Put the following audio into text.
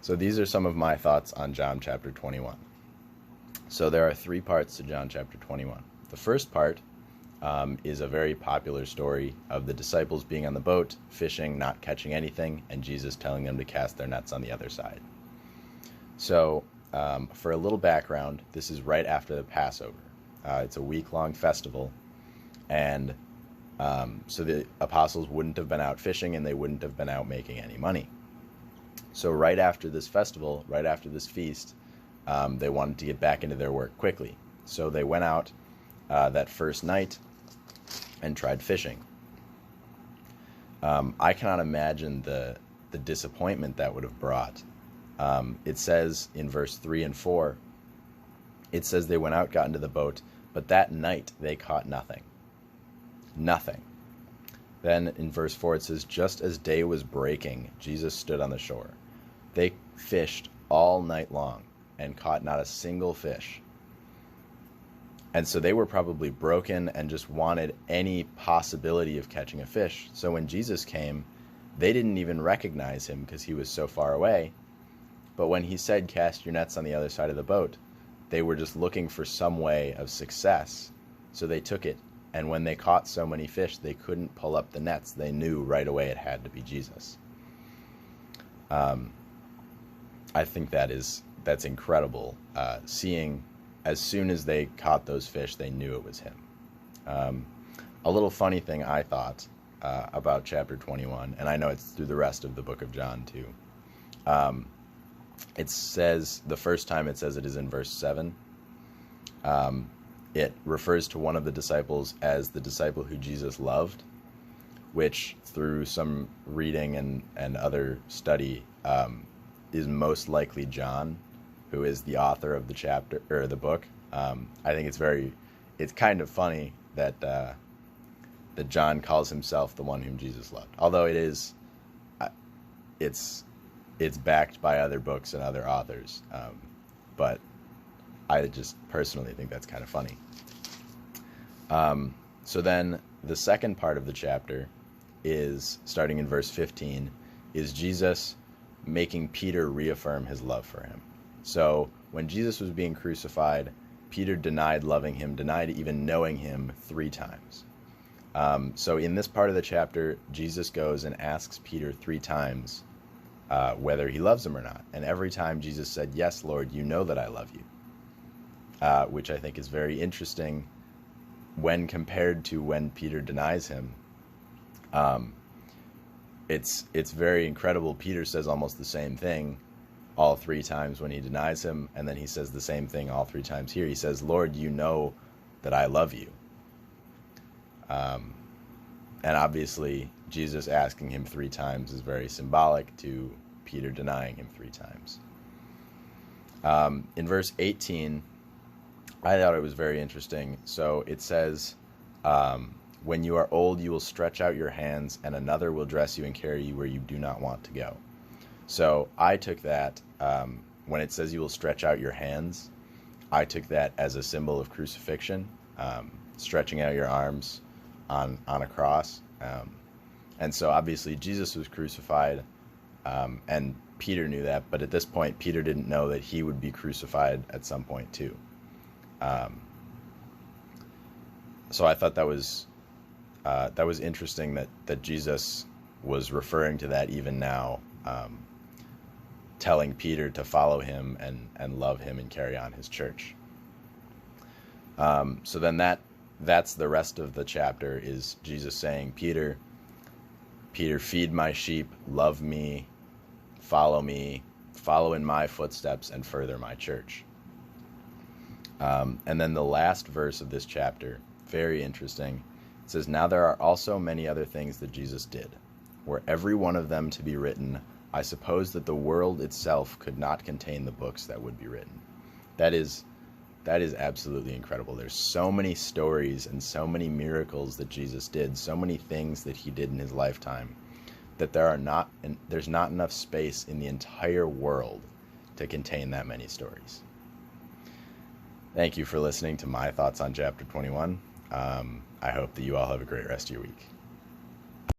So these are some of my thoughts on John chapter 21. So there are 3 parts to John chapter 21. The first part is a very popular story of the disciples being on the boat, fishing, not catching anything, and Jesus telling them to cast their nets on the other side. So for a little background, this is right after the Passover. It's a week-long festival, and so the apostles wouldn't have been out fishing, and they wouldn't have been out making any money. So right after this festival, right after this feast, they wanted to get back into their work quickly. So they went out that first night and tried fishing. I cannot imagine the disappointment that would have brought. It says in verse 3 and 4, it says they went out, got into the boat, but that night they caught nothing. Nothing. Then in verse 4 it says, just as day was breaking, Jesus stood on the shore. They fished all night long and caught not a single fish. And so they were probably broken and just wanted any possibility of catching a fish. So when Jesus came, they didn't even recognize him because he was so far away. But when he said, cast your nets on the other side of the boat, they were just looking for some way of success. So they took it. And when they caught so many fish, they couldn't pull up the nets. They knew right away it had to be Jesus. I think that's incredible. Seeing as soon as they caught those fish, they knew it was him. A little funny thing I thought about chapter 21, and I know it's through the rest of the book of John too. It says, the first time it says it is in verse 7. It refers to one of the disciples as the disciple who Jesus loved, which through some reading and other study is most likely John, who is the author of the chapter or the book. I think it's kind of funny that that John calls himself the one whom Jesus loved, although it's backed by other books and other authors, but I just personally think that's kind of funny. So then the second part of the chapter is, starting in verse 15, is Jesus making Peter reaffirm his love for him. So when Jesus was being crucified, Peter denied loving him, denied even knowing him 3 times. So in this part of the chapter, Jesus goes and asks Peter 3 times whether he loves him or not. And every time Jesus said, yes, Lord, you know that I love you, which I think is very interesting when compared to when Peter denies him. It's very incredible. Peter says almost the same thing all 3 times when he denies him, and then he says the same thing all 3 times here. He says, Lord, you know that I love you. And obviously, Jesus asking him 3 times is very symbolic to Peter denying him 3 times. In verse 18, I thought it was very interesting. So it says, when you are old, you will stretch out your hands, and another will dress you and carry you where you do not want to go. So I took that, when it says you will stretch out your hands, I took that as a symbol of crucifixion, stretching out your arms on a cross. And so obviously Jesus was crucified, and Peter knew that, but at this point Peter didn't know that he would be crucified at some point too. So I thought that was interesting that Jesus was referring to that even now, telling Peter to follow him and love him and carry on his church. So then that's the rest of the chapter, is Jesus saying, Peter, feed my sheep, love me, follow in my footsteps, and further my church. And then the last verse of this chapter, very interesting. It says, now there are also many other things that Jesus did. Were every one of them to be written, I suppose that the world itself could not contain the books that would be written. That is absolutely incredible. There's so many stories and so many miracles that Jesus did, so many things that he did in his lifetime, that there's not enough space in the entire world to contain that many stories. Thank you for listening to my thoughts on chapter 21. I hope that you all have a great rest of your week.